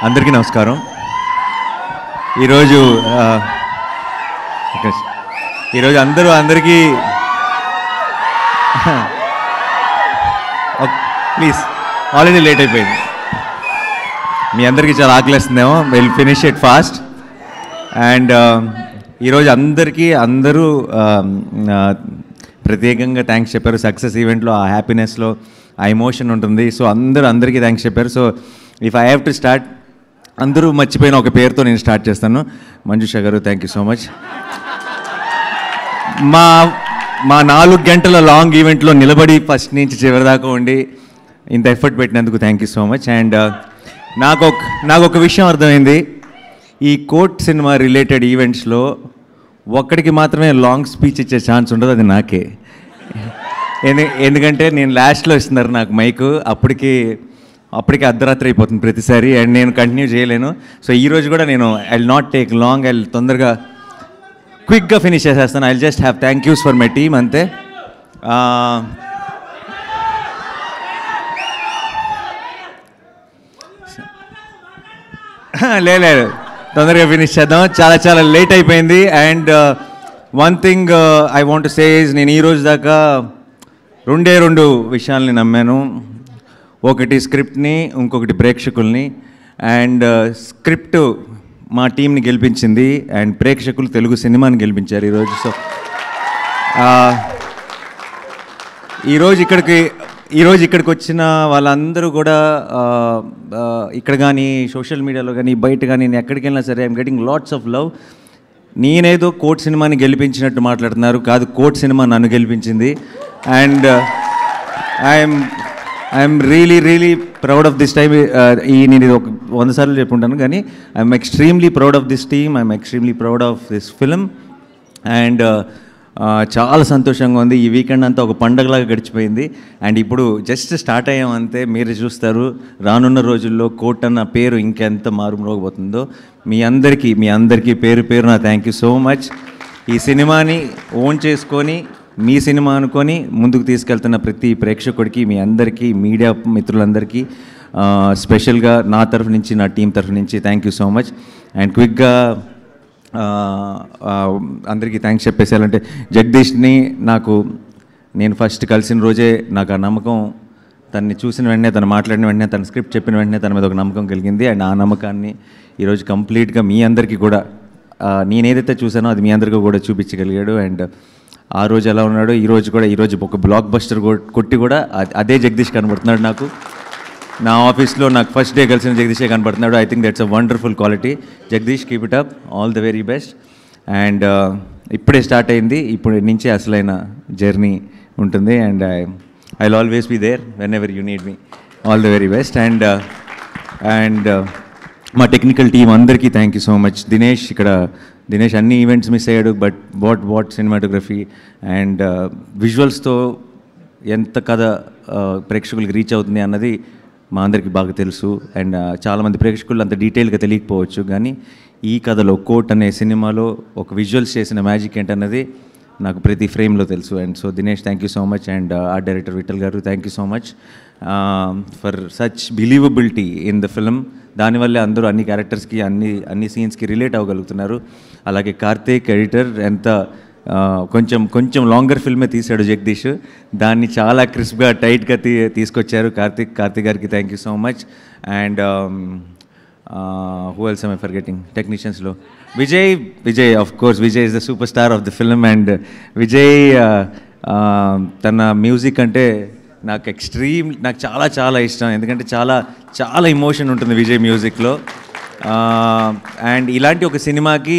అందరికీ నమస్కారం. ఈరోజు అందరికీ ప్లీజ్, ఆల్రెడీ లేట్ అయిపోయింది. మీ అందరికీ చాలా ఆకలిస్తుందేమో. Will finish it fast. And ఈరోజు అందరూ ప్రత్యేకంగా థ్యాంక్స్ చెప్పారు. సక్సెస్ ఈవెంట్లో ఆ హ్యాపీనెస్లో ఆ ఎమోషన్ ఉంటుంది. సో అందరికీ థ్యాంక్స్ చెప్పారు. So if I have to start, అందరూ మర్చిపోయిన ఒక పేరుతో నేను స్టార్ట్ చేస్తాను. మంజుష గారు, థ్యాంక్ యూ సో మచ్. మా 4 గంటల లాంగ్ ఈవెంట్లో నిలబడి ఫస్ట్ నుంచి చివరి దాకా ఉండి ఇంత ఎఫర్ట్ పెట్టినందుకు thank you so much. And నాకు ఒక విషయం అర్థమైంది. ఈ కోర్ట్ సినిమా రిలేటెడ్ ఈవెంట్స్లో ఒక్కడికి మాత్రమే లాంగ్ స్పీచ్ ఇచ్చే ఛాన్స్ ఉండదు, అది నాకే. ఎందుకంటే నేను లాస్ట్లో ఇస్తున్నారు నాకు మైకు, అప్పటికి అర్ధరాత్రి అయిపోతుంది ప్రతిసారి, అండ్ నేను కంటిన్యూ చేయలేను. సో ఈరోజు కూడా నేను I will not take long, I తొందరగా క్విక్గా ఫినిష్ చేసేస్తాను. I will just have thank use for my team, అంతే. లేదు, తొందరగా ఫినిష్ చేద్దాం. చాలా లేట్ అయిపోయింది. And one thing I want to say is, నేను ఈరోజు దాకా రెండు విషయాల్ని నమ్మాను. ఒకటి స్క్రిప్ట్ని, ఇంకొకటి ప్రేక్షకుల్ని. అండ్ స్క్రిప్ట్ మా టీంని గెలిపించింది, అండ్ ప్రేక్షకులు తెలుగు సినిమాని గెలిపించారు ఈరోజు. సో ఈరోజు ఇక్కడికి వచ్చిన వాళ్ళందరూ కూడా ఇక్కడ కానీ సోషల్ మీడియాలో కానీ బయట కానీ నేను ఎక్కడికి వెళ్ళినా సరే I'm getting lots of love. నేనేదో కోర్ట్ సినిమాని గెలిపించినట్టు మాట్లాడుతున్నారు, కాదు, కోర్ట్ సినిమా నన్ను గెలిపించింది. And I'm really proud of this time. నేను ఇది ఒక 100 సార్లు చెప్పుంటాను, కానీ I'm extremely proud of this team, I'm extremely proud of this film. And చాలా సంతోషంగా ఉంది. ఈ వీకెండ్ అంతా ఒక పండగలాగా గడిచిపోయింది. అండ్ ఇప్పుడు జస్ట్ స్టార్ట్ అయ్యామంతే. మీరు చూస్తారు రానున్న రోజుల్లో కోర్ట్ అన్న పేరు ఇంకెంత మారుమోగబోతుందో. మీ అందరికీ పేరు నా థ్యాంక్ యూ సో మచ్. ఈ సినిమాని ఓన్ చేసుకొని మీ సినిమా అనుకొని ముందుకు తీసుకెళ్తున్న ప్రతి ప్రేక్షకుడికి, మీ అందరికీ, మీడియా మిత్రులందరికీ స్పెషల్గా నా తరఫు నుంచి, నా టీం తరఫు నుంచి thank you so much. And క్విక్గా అందరికీ థ్యాంక్స్ చెప్పేసేయాలంటే, జగదీష్ని నేను ఫస్ట్ కలిసిన రోజే నాకు ఆ నమ్మకం, తనని చూసిన వెంటనే, తను మాట్లాడిన వెంటనే, తన స్క్రిప్ట్ చెప్పిన వెంటనే తన మీద ఒక నమ్మకం కలిగింది. అండ్ ఆ నమ్మకాన్ని ఈరోజు కంప్లీట్గా మీ అందరికీ కూడా నేనేదైతే చూసానో అది మీ అందరికీ కూడా చూపించగలిగాడు. అండ్ ఆ రోజు ఎలా ఉన్నాడో ఈరోజు ఒక బ్లాక్ బస్టర్ కొట్టి కూడా అదే జగదీష్ కనబడుతున్నాడు నాకు. నా ఆఫీస్లో నాకు ఫస్ట్ డే కలిసిన జగదీషే కనబడుతున్నాడు. I think that's a wonderful quality. Jagadish, keep it up, all the very best. And ఇప్పుడే స్టార్ట్ అయింది, ఇప్పుడు నుంచే అసలైన జర్నీ ఉంటుంది. And I will always be there whenever you need me. All the very best. And మా technical team అందరికీ thank you so much. Dinesh అన్ని events miss అయ్యాడు, బట్ వాట్ సినిమాటోగ్రఫీ అండ్ విజువల్స్తో ఎంత కథ ప్రేక్షకులకి రీచ్ అవుతుంది అన్నది మా అందరికీ బాగా తెలుసు. అండ్ చాలామంది ప్రేక్షకులు అంత డీటెయిల్గా తెలియకపోవచ్చు, కానీ ఈ కథలో, కోర్ట్ అనే సినిమాలో ఒక విజువల్స్ చేసిన మ్యాజిక్ ఏంటన్నది నాకు ప్రతి ఫ్రేమ్లో తెలుసు. And so Dinesh, thank you so much. And art director Vithal garu, thank you so much for such believability in the film. దానివల్లే అందరూ అన్ని క్యారెక్టర్స్కి, అన్ని సీన్స్కి రిలేట్ అవ్వగలుగుతున్నారు. అలాగే కార్తీక్, ఎడిటర్, ఎంత కొంచెం లాంగర్ ఫిల్మే తీశాడు జగదీష్, దాన్ని చాలా క్రిస్ప్గా, టైట్గా తీసుకొచ్చారు. కార్తీక్ గారికి thank you so much. And who else I forgetting? టెక్నీషియన్స్లో Vijay of course, Vijay is the superstar of the film. And Vijay తన మ్యూజిక్ అంటే నాకు చాలా ఇష్టం, ఎందుకంటే చాలా ఎమోషన్ ఉంటుంది విజయ్ మ్యూజిక్లో. అండ్ ఇలాంటి ఒక సినిమాకి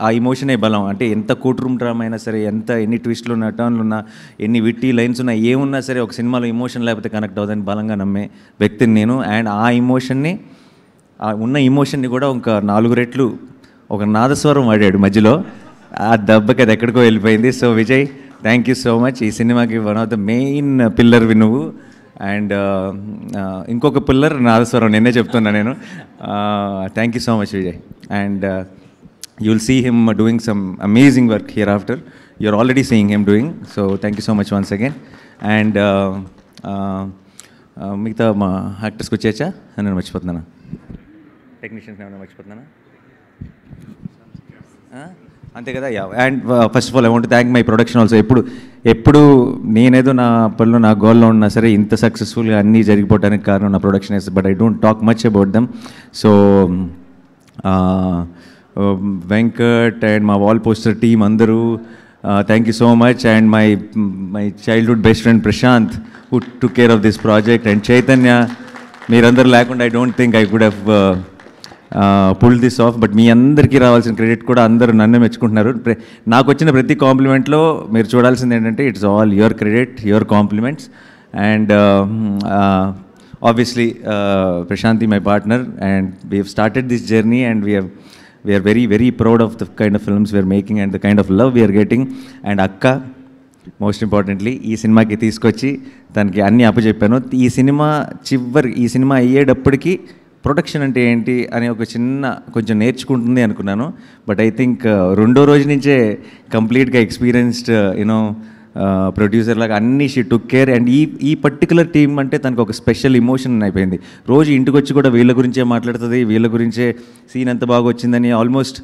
ఆ ఎమోషనే బలం. అంటే ఎంత కోర్ట్ రూమ్ డ్రామా అయినా సరే, ఎన్ని ట్విస్ట్లు ఉన్నా, టర్న్లు ఉన్నా, ఎన్ని విట్టి లైన్స్ ఉన్నా, ఏమున్నా సరే, ఒక సినిమాలో ఎమోషన్ లేకపోతే కనెక్ట్ అవుతుందని బలంగా నమ్మే వ్యక్తిని నేను. అండ్ ఉన్న ఎమోషన్ని కూడా ఒక 4 రెట్లు ఒక నాదస్వరం వాడాడు మధ్యలో, ఆ దెబ్బకి అది ఎక్కడికో వెళ్ళిపోయింది. So Vijay, thank you so much. ఈ సినిమాకి వన్ ఆఫ్ ద మెయిన్ పిల్లర్వి నువ్వు. అండ్ ఇంకొక పిల్లర్ నాదస్వరం, నిన్నే చెప్తున్నా నేను. Thank you so much Vijay. And you will see him doing some amazing work hereafter. You're already seeing him doing. So thank you so much once again. And మిగతా మా యాక్టర్స్కి వచ్చేచ్చా అని నేను మర్చిపోతున్నాను. Technicians ఏమైనా మర్చిపోతున్నానా? అంతే కదా. And first of all I want thank my production also. ఎప్పుడు నేనేదో నా పనిలో నా గోల్లో ఉన్నా సరే ఇంత సక్సెస్ఫుల్గా అన్నీ జరిగిపోవడానికి కారణం నా production is. But I don't talk much about them. So Venkat and మా వాల్ పోస్టర్ టీమ్ అందరూ thank you so much. And my childhood best friend Prashanth who took care of this project. And Chaitanya, మీరందరూ లేకుండా I don't think I could have pull this off. But మీ అందరికీ రావాల్సిన credit కూడా అందరూ నన్ను మెచ్చుకుంటున్నారు. నాకు వచ్చిన ప్రతి కాంప్లిమెంట్లో మీరు చూడాల్సింది ఏంటంటే it's all your credit, your compliments. And obviously Prashanti my partner, and we have started this journey and we are very very proud of the kind of films we are making and the kind of love we are getting. And అక్క most importantly ఈ సినిమాకి తీసుకొచ్చి తనకి అన్నీ అప్పచెప్పాను. ఈ cinema అయ్యేటప్పటికి production అంటే ఏంటి అని కొంచెం నేర్చుకుంటుంది అనుకున్నాను. బట్ ఐ థింక్ రెండో రోజు నుంచే కంప్లీట్గా ఎక్స్పీరియన్స్డ్ ప్రొడ్యూసర్ లాగా అన్నీ షీ టుక్ కేర్. అండ్ ఈ పర్టికులర్ టీమ్ అంటే తనకు ఒక స్పెషల్ ఇమోషన్ అయిపోయింది. రోజు ఇంటికి వచ్చి కూడా వీళ్ళ గురించే మాట్లాడుతుంది, వీళ్ళ గురించే సీన్ ఎంత బాగా వచ్చిందని. ఆల్మోస్ట్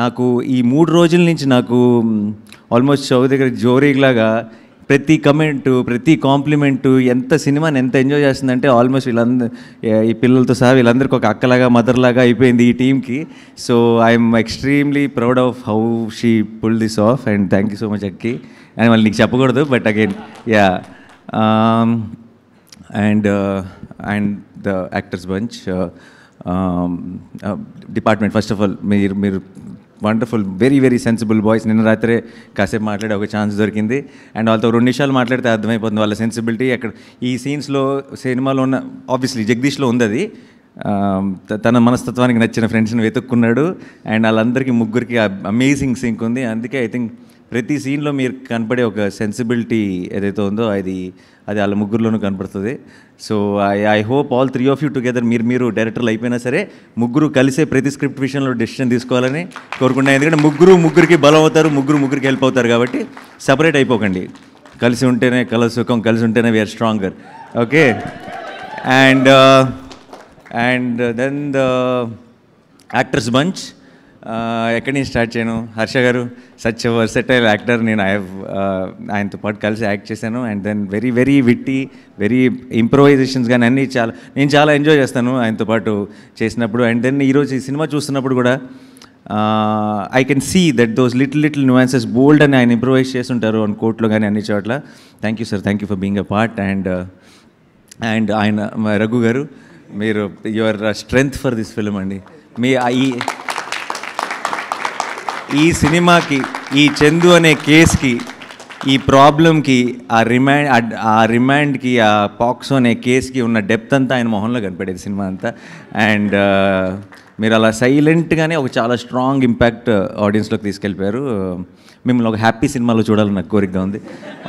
నాకు ఈ 3 రోజుల నుంచి నాకు ఆల్మోస్ట్ షో దగ్గర జోరీలాగా ప్రతి కమెంటు, ప్రతి కాంప్లిమెంటు, సినిమాని ఎంత ఎంజాయ్ చేస్తుందంటే ఆల్మోస్ట్ ఈ పిల్లలతో సహా వీళ్ళందరికీ ఒక అక్కలాగా మదర్లాగా అయిపోయింది ఈ టీమ్కి. So I'm extremely proud of how she pull this off. And thank you so much Akki. అని మళ్ళీ నీకు చెప్పకూడదు, but again yeah. And the actors bunch department, first of all మీరు wonderful, very very sensible boys. నిన్న రాత్రే కాసేపు మాట్లాడే ఒక ఛాన్స్ దొరికింది. అండ్ వాళ్ళతో 2 నిమిషాలు మాట్లాడితే అర్థమైపోతుంది వాళ్ళ సెన్సిబిలిటీ. అక్కడ ఈ సీన్స్లో సినిమాలో ఉన్న ఆబ్వియస్లీ జగదీష్లో ఉంది అది. తన మనస్తత్వానికి నచ్చిన ఫ్రెండ్స్ని వెతుక్కున్నాడు. అండ్ వాళ్ళందరికీ ముగ్గురికి అమేజింగ్ సింక్ ఉంది. అందుకే ఐ థింక్ ప్రతి సీన్లో మీరు కనపడే ఒక సెన్సిబిలిటీ ఏదైతే ఉందో అది వాళ్ళ ముగ్గురులోనూ కనపడుతుంది. So I hope all 3 of you together, మీరు డైరెక్టర్లు అయిపోయినా సరే ముగ్గురు కలిసే ప్రతి స్క్రిప్ట్ విషయంలో డెసిషన్ తీసుకోవాలని కోరుకుంటున్నాను. ఎందుకంటే ముగ్గురికి బలం అవుతారు, ముగ్గురికి హెల్ప్ అవుతారు. కాబట్టి సపరేట్ అయిపోకండి. కలిసి ఉంటేనే సుఖం, కలిసి ఉంటేనే we are stronger. Okay. And then the actors bunch. ఎక్కడి నుంచి స్టార్ట్ చేయను? హర్ష గారు సచ్ వర్సటైల్ యాక్టర్. నేను ఆయనతో పాటు కలిసి యాక్ట్ చేశాను. And then very very witty, very improvisations కానీ అన్నీ నేను చాలా ఎంజాయ్ చేస్తాను ఆయనతో పాటు చేసినప్పుడు. అండ్ దెన్ ఈరోజు ఈ సినిమా చూస్తున్నప్పుడు కూడా I can see that those little nuances bold అని ఆయన ఇంప్రొవైజ్ చేస్తుంటారు అని కోర్టులో కానీ అన్ని చోట్ల. Thank you sir, thank you for being a part. And ఆయన రఘు గారు, మీరు your strength for this film అండి. ఈ సినిమాకి, ఈ చందు అనే కేసుకి, ఈ ప్రాబ్లంకి, ఆ రిమాండ్కి, ఆ పాక్సో అనే కేసుకి ఉన్న డెప్త్ అంతా ఆయన మొహంలో కనపడేది సినిమా అంతా. అండ్ మీరు అలా సైలెంట్గానే ఒక చాలా స్ట్రాంగ్ ఇంపాక్ట్ ఆడియన్స్లోకి తీసుకెళ్ళిపోయారు. మిమ్మల్ని ఒక హ్యాపీ సినిమాలో చూడాలని నాకు కోరికగా ఉంది.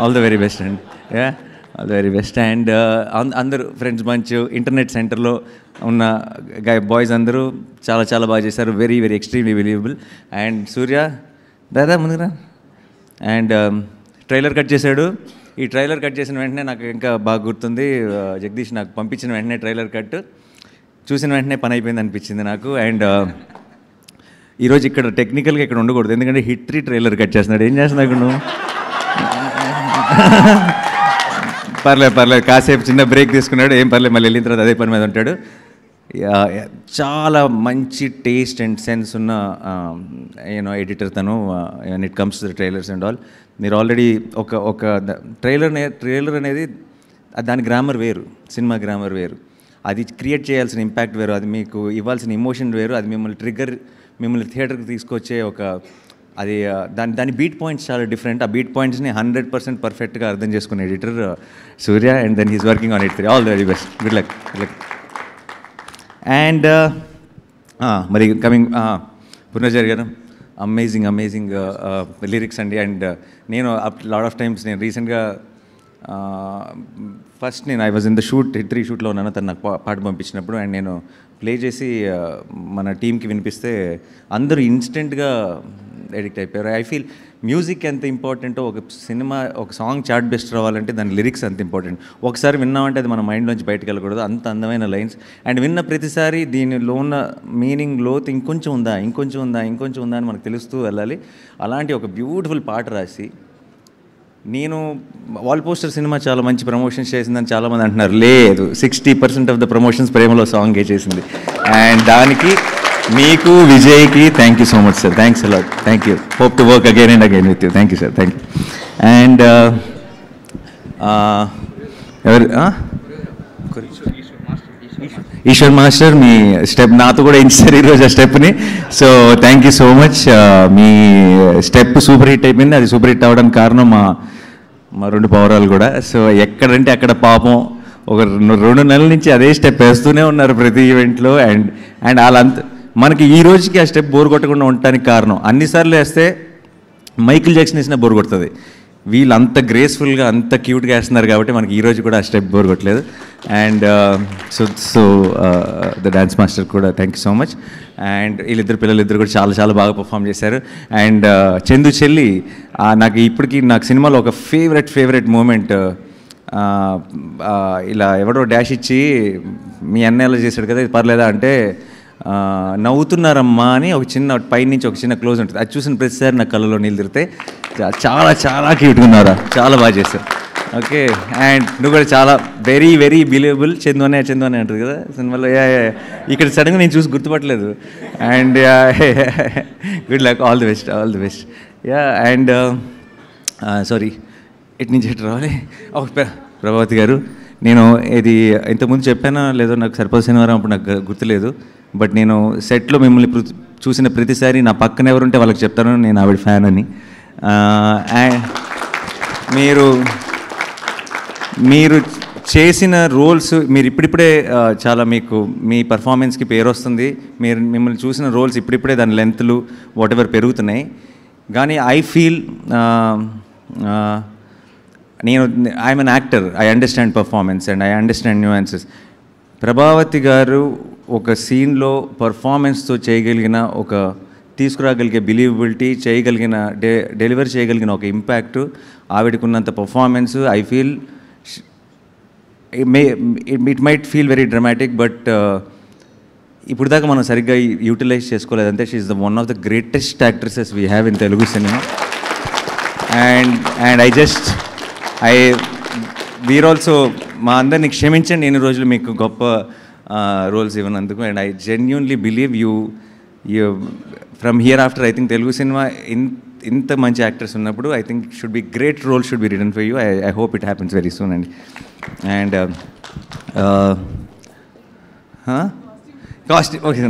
All the very best and all the very best. And అందరూ ఫ్రెండ్స్ బంచ్, ఇంటర్నెట్ సెంటర్లో ఉన్న బాయ్స్ అందరూ చాలా చాలా బాగా చేశారు. Very very extremely believable. And Surya Dada ముందుగా. అండ్ ట్రైలర్ కట్ చేశాడు. ఈ ట్రైలర్ కట్ చేసిన వెంటనే నాకు ఇంకా బాగా గుర్తుంది, జగదీష్ నాకు పంపించిన వెంటనే ట్రైలర్ కట్ చూసిన వెంటనే పని అయిపోయింది అనిపించింది నాకు. అండ్ ఈరోజు ఇక్కడ టెక్నికల్గా ఇక్కడ ఉండకూడదు, ఎందుకంటే హిట్ 3 ట్రైలర్ కట్ చేస్తున్నాడు. ఏం చేస్తున్నావు ఇక్కడ నువ్వు? పర్లేదు కాసేపు చిన్న బ్రేక్ తీసుకున్నాడు, ఏం పర్లేదు, మళ్ళీ వెళ్ళిన తర్వాత అదే పని మీద ఉంటాడు. చాలా మంచి టేస్ట్ అండ్ సెన్స్ ఉన్న ఎడిటర్ తను. And it comes to the trailers and all. మీరు ఆల్రెడీ ఒక ట్రైలర్ అనేది దాని గ్రామర్ వేరు, సినిమా గ్రామర్ వేరు, అది క్రియేట్ చేయాల్సిన ఇంపాక్ట్ వేరు, అది మీకు ఇవ్వాల్సిన ఎమోషన్ వేరు, అది మిమ్మల్ని థియేటర్కి తీసుకొచ్చే అది దాని బీట్ పాయింట్స్ చాలా డిఫరెంట్. ఆ బీట్ పాయింట్స్ని 100% పర్ఫెక్ట్గా అర్థం చేసుకునే editor Surya. And then he's working on it. All the very best, good luck. And మరి కమింగ్ పునర్జర్ గారు, అమేజింగ్ లిరిక్స్ అండి. అండ్ నేను లాట్ ఆఫ్ టైమ్స్ నేను రీసెంట్గా first I was in the shoot, hit 3 షూట్లో ఉన్నాను. తను నాకు పాట పంపించినప్పుడు అండ్ నేను ప్లే చేసి మన టీంకి వినిపిస్తే అందరూ ఇన్స్టెంట్గా ఎడిక్ట్ అయిపోయారు. ఐ ఫీల్ మ్యూజిక్ ఎంత ఇంపార్టెంటో ఒక సినిమా ఒక సాంగ్ చార్ట్ బెస్ట్ రావాలంటే దాని లిరిక్స్ అంత ఇంపార్టెంట్. ఒకసారి విన్నామంటే అది మన మైండ్లోంచి బయటకు వెళ్ళకూడదు, అంత అందమైన లైన్స్. అండ్ విన్న ప్రతిసారి దీనిలో ఉన్న మీనింగ్ లోతు ఇంకొంచెం ఉందా అని మనకు తెలుస్తూ వెళ్ళాలి. అలాంటి ఒక బ్యూటిఫుల్ పాట రాసి నేను వాల్ పోస్టర్ సినిమా చాలా మంచి ప్రమోషన్స్ చేసిందని చాలామంది అంటున్నారు. లేదు, 60% ఆఫ్ ద ప్రమోషన్స్ ప్రేమలో సాంగే చేసింది. అండ్ దానికి మీకు విజయ్కి thank you so much sir. Thanks a lot. Thank you. Hope to work again and again with you. Thank you sir. Thank you. And ఎవరు ఈశ్వర్ మాస్టర్ మీ స్టెప్ నాతో కూడా ఇన్సారు ఈరోజు ఆ stepney. So thank you so much. Me step super hit అయిపోయింది. అది super hit అవ్వడానికి కారణం మా రెండు పౌరాలు కూడా. సో ఎక్కడంటే అక్కడ పాపం ఒక 2 నెలల నుంచి అదే స్టెప్ వేస్తూనే ఉన్నారు ప్రతి ఈవెంట్లో. అండ్ వాళ్ళంత మనకి ఈ రోజుకి ఆ స్టెప్ బోర్ కొట్టకుండా ఉండటానికి కారణం, అన్నిసార్లు వేస్తే మైకిల్ జాక్సన్ వేసినా బోర్ కొడుతుంది, వీళ్ళు అంత గ్రేస్ఫుల్గా అంత క్యూట్గా వేస్తున్నారు కాబట్టి మనకి ఈరోజు కూడా ఆ స్టెప్ బోర్ కొట్టలేదు. And so the dance master కూడా thank you so much. And పిల్లలిద్దరు కూడా చాలా చాలా బాగా పర్ఫామ్ చేశారు. అండ్ చందు చెల్లి నాకు ఇప్పటికీ నాకు సినిమాలో ఒక ఫేవరెట్ మూమెంట్, ఇలా ఎవడో డాష్ ఇచ్చి మీ అన్నయ్యలో చేశాడు కదా ఇది పర్లేదా అంటే నవ్వుతున్నారమ్మా అని ఒక చిన్న పైనుంచి ఒక చిన్న క్లోజ్ ఉంటుంది. అది చూసిన ప్రతిసారి నా కళ్ళలో నీళ్ళు తిరిగితే చాలా చాలా క్యూట్గా ఉన్నారా, చాలా బాగా చేశారు. ఓకే. అండ్ నువ్వు కూడా చాలా వెరీ బిలీవబుల్. చందు అనే అంటుంది కదా సినిమాలో. ఇక్కడ సడన్గా నేను చూసి గుర్తుపట్టలేదు. And good luck, all the best. Yeah. And sorry ఎటు నుంచి ఎటు రావాలి. ప్రభావతి గారు, నేను ఇది ఇంతకుముందు చెప్పానా లేదో నాకు సరిపోదు శనివారం అప్పుడు నాకు గుర్తులేదు. బట్ నేను సెట్లో మిమ్మల్ని చూసిన ప్రతిసారి నా పక్కన ఎవరుంటే వాళ్ళకి చెప్తాను నేను ఆవిడ ఫ్యాన్ అని. మీరు చేసిన రోల్స్ మీరు ఇప్పుడిప్పుడే చాలా మీకు మీ పర్ఫార్మెన్స్కి పేరు వస్తుంది. మిమ్మల్ని చూసిన రోల్స్ ఇప్పుడిప్పుడే దాని లెంత్లు వాట్ ఎవర్ పెరుగుతున్నాయి. కానీ I feel I'm an actor, I understand performance and I understand nuances. Prabhavati గారు ఒక సీన్లో పర్ఫార్మెన్స్తో చేయగలిగిన ఒక తీసుకురాగలిగే బిలీవబిలిటీ, చేయగలిగిన డెలివర్ చేయగలిగిన ఒక ఇంపాక్ట్, ఆవిడకున్నంత performance I feel it might feel very dramatic but ఇప్పుడు దాకా మనం సరిగ్గా యూటిలైజ్ చేసుకోలేదంటే she is the one of the greatest actresses we have in Telugu cinema. And we're also మా అందరినీ క్షమించండి ఎన్ని రోజులు మీకు గొప్ప రోల్స్ ఇవ్వనందుకు. And I genuinely believe you from here after I think Telugu cinema ఇంత మంచి యాక్టర్స్ ఉన్నప్పుడు I think should be great role should be written for you. I hope it happens very soon అండి. And costume okay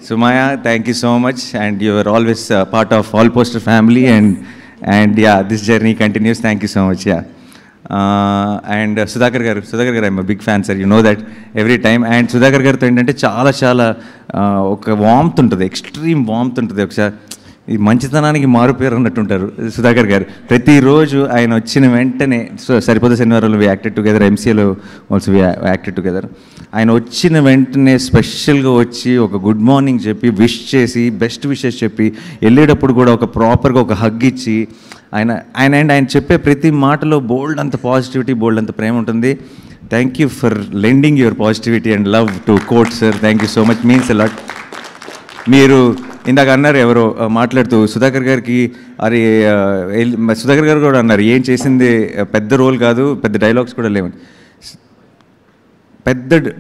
Sumaya, thank you so much, and you are always part of All Poster family, and yeah, this journey continues. Thank you so much. Yeah. And Sudhakar garu, I'm a big fan, sir. You know that every time. And Sudhakar garu tho entante chaala oka warmth untadi, extreme warmth untadi. Oksa ఈ మంచితనానికి మారుపేరు అన్నట్టు ఉంటారు సుధాకర్ గారు. ప్రతిరోజు ఆయన వచ్చిన వెంటనే సరిపోతే శనివారాలు వి యాక్టెడ్ టుగెదర్, ఎంసీఏలో ఆల్సో వి యాక్టెడ్ టుగెదర్. ఆయన వచ్చిన వెంటనే స్పెషల్గా వచ్చి ఒక గుడ్ మార్నింగ్ చెప్పి విష్ చేసి బెస్ట్ విషెస్ చెప్పి వెళ్ళేటప్పుడు కూడా ఒక ప్రాపర్గా ఒక హగ్ ఇచ్చి ఆయన చెప్పే ప్రతి మాటలో బోల్డ్ అంత పాజిటివిటీ, బోల్డ్ అంత ప్రేమ ఉంటుంది. Thank you for lending your positivity and love to Court sir. Thank you so much, means a lot. మీరు ఇందాక అన్నారు ఎవరో మాట్లాడుతూ సుధాకర్ గారికి, అరే సుధాకర్ గారు కూడా అన్నారు ఏం చేసింది పెద్ద రోల్ కాదు, పెద్ద డైలాగ్స్ కూడా లేవండి.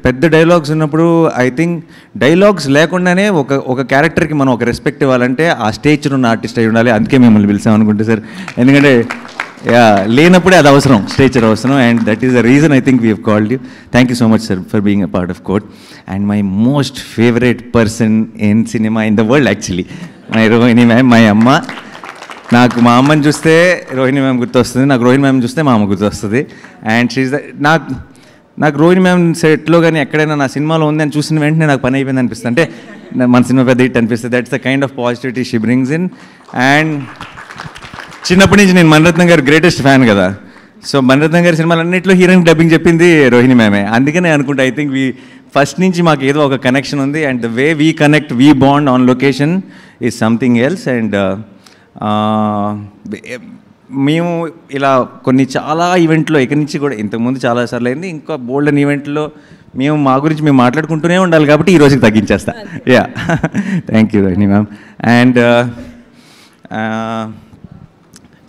పెద్ద డైలాగ్స్ ఉన్నప్పుడు ఐ థింక్ డైలాగ్స్ లేకుండానే ఒక క్యారెక్టర్కి మనం ఒక రెస్పెక్ట్ ఇవ్వాలంటే ఆ స్టేజ్లో ఉన్న ఆర్టిస్ట్ అయి ఉండాలి. అందుకే మిమ్మల్ని పిలిచామనుకుంటే సార్, ఎందుకంటే లేనప్పుడే అది అవసరం, స్టేచర్ అవసరం. And that is the reason I think we have called you. Thank you so much sir for being a part of Court. And my most favourite person in cinema in the world actually my Rohini ma'am, మై అమ్మ. నాకు మా అమ్మని చూస్తే Rohini ma'am గుర్తొస్తుంది, నాకు Rohini ma'am చూస్తే మా అమ్మ గుర్తొస్తుంది. అండ్ షీఈ్ ద నాకు రోహిణి మ్యామ్ సెట్లో కానీ ఎక్కడైనా నా సినిమాలో ఉంది అని చూసిన వెంటనే నాకు పని అయిపోయింది అనిపిస్తుంది, అంటే మన సినిమా పెద్ద హిట్ అనిపిస్తుంది. That's the kind of positivity she brings in. And చిన్నప్పటి నుంచి నేను మణిరత్నం గారు గ్రేటెస్ట్ ఫ్యాన్ కదా, సో మణిరత్నం గారి సినిమాలన్నింటిలో హీరోయిన్ డబ్బింగ్ చెప్పింది రోహిణి మ్యామే. అందుకనే అనుకుంటా ఐ థింక్ ఫస్ట్ నుంచి మాకు ఏదో ఒక కనెక్షన్ ఉంది. And the way we connect, we bond on location is something else. And మేము ఇలా కొన్ని చాలా ఈవెంట్లో ఇక్కడి నుంచి కూడా ఇంతకుముందు చాలాసార్లు అయింది, ఇంకా బోల్డెన్ ఈవెంట్లో మేము మా గురించి మేము మాట్లాడుకుంటూనే ఉండాలి కాబట్టి ఈ రోజుకి తగ్గించేస్తా. Yeah, thank you Rajani ma'am. And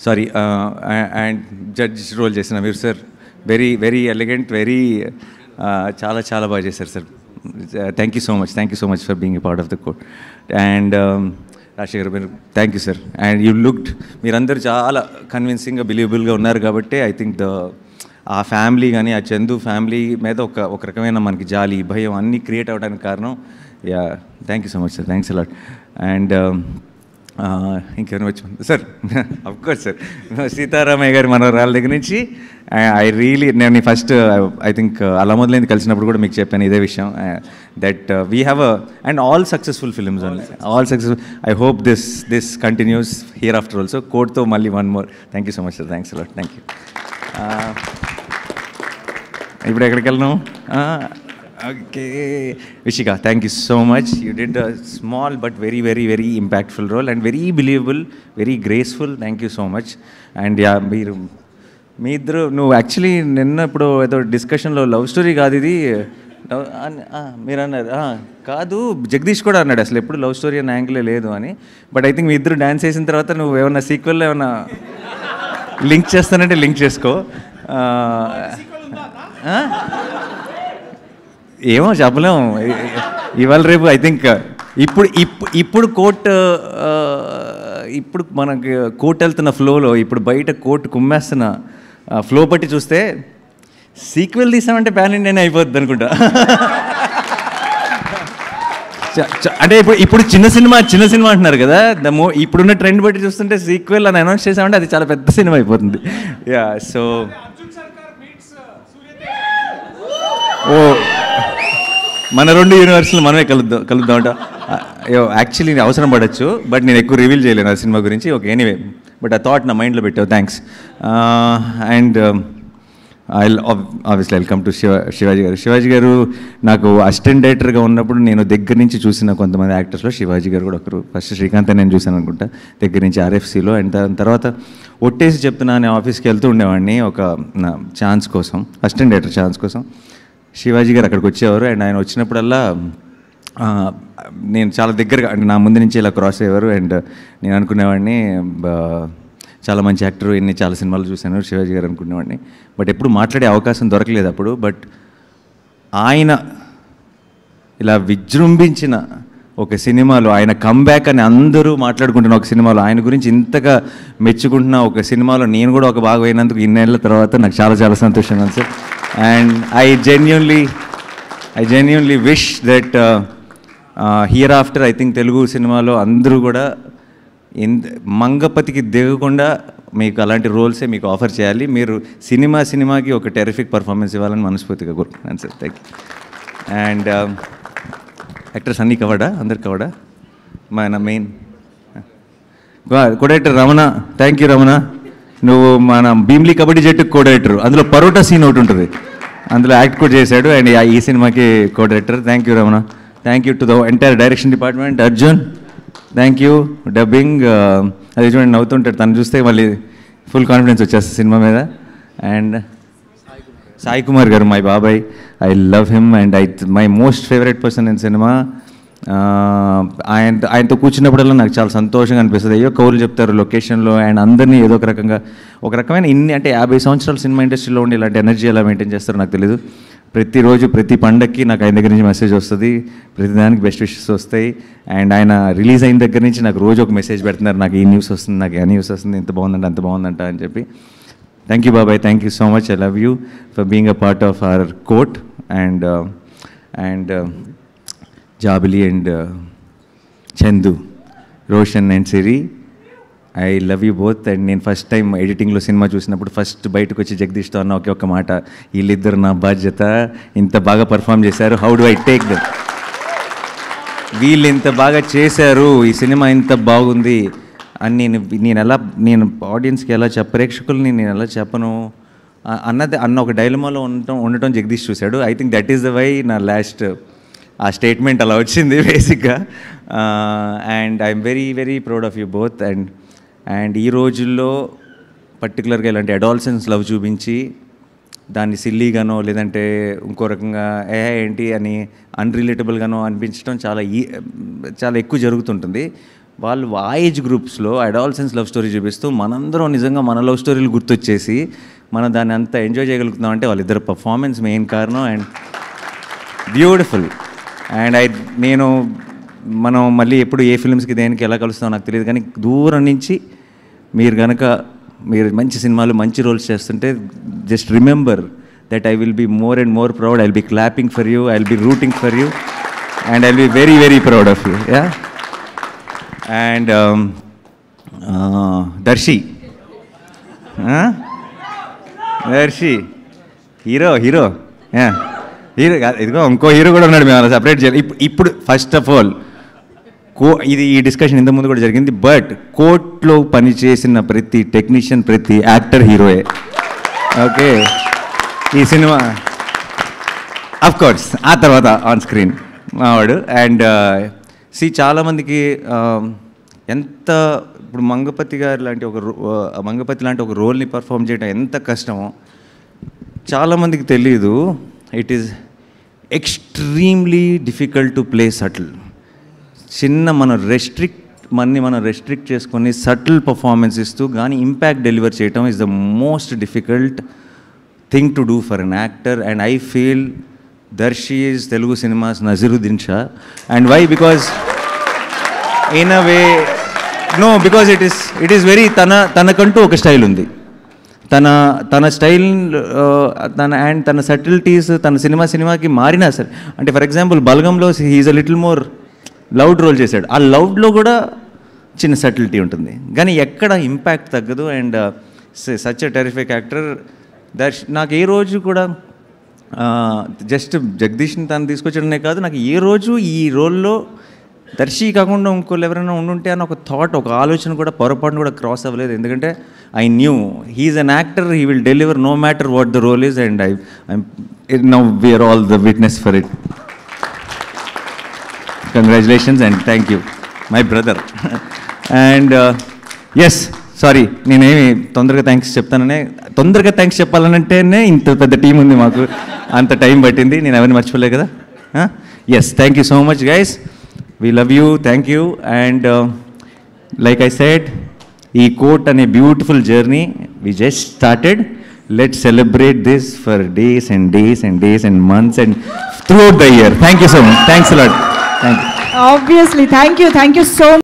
sorry, and judge role చేసిన మీరు sir, very very elegant, very చాలా చాలా బాగా చేశారు sir. Thank you so much for being a part of the Court. And Rajasekhar మీరు thank you sir. And you looked, మీరందరూ చాలా కన్విన్సింగ్గా బిలీవబుల్గా ఉన్నారు కాబట్టి ఐ థింక్ ఆ ఫ్యామిలీ కానీ ఆ చందు ఫ్యామిలీ మీద ఒక రకమైన మనకి జాలి, భయం అన్నీ క్రియేట్ అవ్వడానికి కారణం. Yeah, thank you so much sir, thanks allot. And ఇంకేమైనా వచ్చి సార్, అఫ్కోర్స్ సార్, సీతారామయ్య గారి మనవరాళ్ళ దగ్గర నుంచి నేను ఫస్ట్ ఐ థింక్ అలా మొదలైంది కలిసినప్పుడు కూడా మీకు చెప్పాను ఇదే విషయం, that we have and all successful films only, all successful. I hope this continues here after also. కోర్ట్తో మళ్ళీ one more. Thank you so much sir, thanks a lot, thank you. ఇప్పుడు ఎక్కడికి వెళ్ళను? Okay, Vishika, thank you so much. You did a small but very very very impactful role and very believable, very graceful. Thank you so much. And yeah, మీ ఇద్దరు, నువ్వు actually నిన్న ఇప్పుడు ఏదో డిస్కషన్లో లవ్ స్టోరీ కాదు ఇది మీరు అన్నారు, కాదు జగదీష్ కూడా అన్నాడు అసలు ఎప్పుడు లవ్ స్టోరీ అనే యాంగిలే లేదు అని. బట్ ఐ థింక్ మీ ఇద్దరు డ్యాన్స్ చేసిన తర్వాత నువ్వు ఏమన్నా సీక్వెల్లో ఏమన్నా లింక్ చేస్తానంటే లింక్ చేసుకో. ఏమో చెప్పలేము ఇవాళ రేపు. ఐ థింక్ ఇప్పుడు ఇప్పుడు మనకి కోర్ట్ వెళ్తున్న ఫ్లోలో, ఇప్పుడు బయట కోర్టు కుమ్మేస్తున్న ఫ్లో బట్టి చూస్తే సీక్వెల్ తీసామంటే ప్యాన్ ఇండియానే అయిపోద్ది అనుకుంటా. అంటే ఇప్పుడు చిన్న సినిమా అంటున్నారు కదా, ఇప్పుడున్న ట్రెండ్ బట్టి చూస్తుంటే సీక్వెల్ అని అనౌన్స్ చేసామంటే అది చాలా పెద్ద సినిమా అయిపోతుంది. యా, సో మన రెండు యూనివర్స్లు మనమే కలుద్దామంట. యాక్చువల్లీ అవసరం పడవచ్చు, బట్ నేను ఎక్కువ రివీల్ చేయలేను ఆ సినిమా గురించి. ఓకే, ఎనీవే, బట్ ఆ థాట్ నా మైండ్లో పెట్టావు, thanks. And obviously welcome to Shivaji గారు. శివాజీ గారు నాకు అసిస్టెంట్ డైరెక్టర్గా ఉన్నప్పుడు నేను దగ్గర నుంచి చూసిన కొంతమంది యాక్టర్స్లో శివాజీ గారు కూడా ఒకరు. ఫస్ట్ శ్రీకాంత్ నేను చూశాను అనుకుంటా దగ్గర నుంచి RFCలో. అండ్ దాని తర్వాత ఒట్టేసి చెప్తున్నా నేను ఆఫీస్కి వెళ్తూ ఉండేవాడిని ఒక నా ఛాన్స్ కోసం, అసిస్టెంట్ డైరెక్టర్ ఛాన్స్ కోసం. శివాజీ గారు అక్కడికి వచ్చేవారు. అండ్ ఆయన వచ్చినప్పుడల్లా నేను చాలా దగ్గరగా, అంటే నా ముందు నుంచి ఇలా క్రాస్ అయ్యేవారు. అండ్ నేను అనుకునేవాడిని చాలా మంచి యాక్టర్, ఎన్ని చాలా సినిమాలు చూశాను శివాజీ గారు అనుకునేవాడిని. బట్ ఎప్పుడు మాట్లాడే అవకాశం దొరకలేదు అప్పుడు. బట్ ఆయన ఇలా విజృంభించిన ఒక సినిమాలో, ఆయన కంబ్యాక్ అని అందరూ మాట్లాడుకుంటున్న ఒక సినిమాలో, ఆయన గురించి ఇంతగా మెచ్చుకుంటున్న ఒక సినిమాలో నేను కూడా ఒక భాగం అయినందుకు ఇన్నేళ్ల తర్వాత నాకు చాలా చాలా సంతోషంగా ఉంది sir. And I genuinely wish that here after I think Telugu సినిమాలో అందరూ కూడా మంగపతికి దిగకుండా మీకు అలాంటి రోల్సే మీకు ఆఫర్ చేయాలి. మీరు సినిమాకి ఒక టెరిఫిక్ పర్ఫార్మెన్స్ ఇవ్వాలని మనస్ఫూర్తిగా కోరుకుంటున్నాను sir. Thank you. And actors అన్నీ కవడా, అందరు కవడా. మన main co-director Ramana, thank you Ramana. నువ్వు మన భీమ్లీ కబడ్డీ జట్టుకు కోడైరెక్టర్, అందులో పరోటా సీన్ ఒకటి ఉంటుంది, అందులో యాక్ట్ కూడా చేశాడు. అండ్ ఈ సినిమాకి co-director. Thank you Ramana. Thank you to the entire direction department. Arjun, thank you. Dubbing అది చూడండి నవ్వుతుంటాడు, తను చూస్తే మళ్ళీ ఫుల్ కాన్ఫిడెన్స్ వచ్చేస్తుంది సినిమా మీద. అండ్ సాయి కుమార్ గారు, మై బాబాయ్, I love him and my most favourite person in cinema. ఆయనతో కూర్చున్నప్పుడల్లా నాకు చాలా సంతోషంగా అనిపిస్తుంది. అయ్యో కౌలు చెప్తారు లొకేషన్లో, అండ్ అందరినీ ఏదో ఒక రకమైన అంటే 50 సంవత్సరాల సినిమా ఇండస్ట్రీలో ఉండి ఇలాంటి ఎనర్జీ ఎలా మెయింటైన్ చేస్తారో నాకు తెలియదు. ప్రతిరోజు ప్రతి పండగకి నాకు ఆయన దగ్గర నుంచి మెసేజ్ వస్తుంది, ప్రతిదానికి బెస్ట్ విషెస్ వస్తాయి. అండ్ ఆయన రిలీజ్ అయిన దగ్గర నుంచి నాకు రోజు ఒక మెసేజ్ పెడుతున్నారు, నాకు ఈ న్యూస్ వస్తుంది, నాకు ఆ న్యూస్ వస్తుంది, ఇంత బాగుందంట అంత బాగుందంట అని చెప్పి. థ్యాంక్ యూ బాబాయ్, thank you so much. I love you for being a part of our court. And Jabili and Chandu, Roshan and Siri, I love you both. And నేను ఫస్ట్ టైం ఎడిటింగ్లో సినిమా చూసినప్పుడు ఫస్ట్ బయటకు వచ్చి జగదీష్తో అన్న ఒకే ఒక్క మాట, వీళ్ళిద్దరు నా బాధ్యత, ఇంత బాగా పర్ఫామ్ చేశారు, how do I take them, వీళ్ళు ఇంత బాగా చేశారు, ఈ సినిమా ఇంత బాగుంది అని నేను ఆడియన్స్కి ఎలా ప్రేక్షకుల్ని నేను ఎలా చెప్పను అన్న ఒక డైలమాలో ఉండటం జగదీష్ చూశాడు. I think that is the why నా లాస్ట్ ఆ స్టేట్మెంట్ అలా వచ్చింది బేసిక్గా. And I'm very very proud of you both. And ఈ రోజుల్లో పర్టికులర్గా ఇలాంటి అడాల్సెన్స్ లవ్ చూపించి దాన్ని సిల్లీగానో లేదంటే ఇంకో రకంగా ఏంటి అని అన్రిలేటబుల్గానో అనిపించడం చాలా ఎక్కువ జరుగుతుంటుంది. వాళ్ళు ఆ ఏజ్ గ్రూప్స్లో అడాల్సెన్స్ లవ్ స్టోరీ చూపిస్తూ మనందరం నిజంగా మన లవ్ స్టోరీలు గుర్తొచ్చేసి మనం దాన్ని అంత ఎంజాయ్ చేయగలుగుతున్నాం అంటే వాళ్ళిద్దరు పర్ఫార్మెన్స్ మెయిన్ కారణం. And beautiful. అండ్ మనం మళ్ళీ ఎప్పుడు ఏ ఫిల్మ్స్కి దేనికి ఎలా కలుస్తామో నాకు తెలియదు, కానీ దూరం నుంచి మీరు మంచి సినిమాలు మంచి రోల్స్ చేస్తుంటే just remember that I will be more and more proud. I will be clapping for you, I will be rooting for you, and I will be very very proud of you. Yeah. And Darshi hero hero ఇదిగో ఇంకో hero కూడా ఉన్నాడు, మేము అలా separate చేయాలి. ఇప్పుడు first of all ఇది ఈ డిస్కషన్ ఇంతకుముందు కూడా జరిగింది, బట్ కోర్ట్లో పనిచేసిన ప్రతి టెక్నీషియన్ ప్రతి యాక్టర్ హీరోయే. ఓకే, ఈ సినిమా అఫ్ కోర్స్ ఆ తర్వాత ఆన్ స్క్రీన్ మావాడు. అండ్ చాలామందికి ఎంత ఇప్పుడు మంగపతి లాంటి ఒక రోల్ని పర్ఫామ్ చేయడం ఎంత కష్టమో చాలామందికి తెలీదు. It is extremely difficult to play subtle. మనం రెస్ట్రిక్ట్ చేసుకొని సటిల్ పర్ఫార్మెన్స్ ఇస్తూ కానీ ఇంపాక్ట్ డెలివర్ చేయటం is the most difficult thing to do for an actor. And I feel Darshi is Telugu cinema's Naseeruddin Shah. And why? Because in a way because it is very తనకంటూ ఒక style ఉంది. తన style తన subtleties తన సినిమాకి మారినా సరే, అంటే ఫర్ ఎగ్జాంపుల్ బల్గంలో he is a little more loud role చేశాడు. ఆ లౌడ్లో కూడా చిన్న సటిలిటీ ఉంటుంది, కానీ ఎక్కడ ఇంపాక్ట్ తగ్గదు. And such a terrific actor నాకు ఏ రోజు కూడా జస్ట్ జగదీష్ని తను తీసుకొచ్చడమే కాదు, నాకు ఏ రోజు ఈ రోల్లో దర్శి కాకుండా ఇంకోళ్ళు ఎవరైనా ఉండుంటే అని ఒక ఆలోచన కూడా పొరపాటును కూడా క్రాస్ అవ్వలేదు. ఎందుకంటే I knew he's an actor, he will deliver no matter what the role is. And now we're all the witness for it. Congratulations and thank you my brother. And yes, sorry నేనేమి తొందరగా thanks చెప్పాలనంటేనే ఇంత పెద్ద team ఉంది మాకు, అంత time పట్టింది, నేను ఎవరిని మర్చిపోలే కదా. Yes, thank you so much guys, we love you, thank you. And like I said, ఈ కోర్ట్ అనే beautiful journey we just started. Let's celebrate this for days and days and days and months and throughout the year. Thank you so much. Thanks a lot. Thank you. Obviously, thank you so much.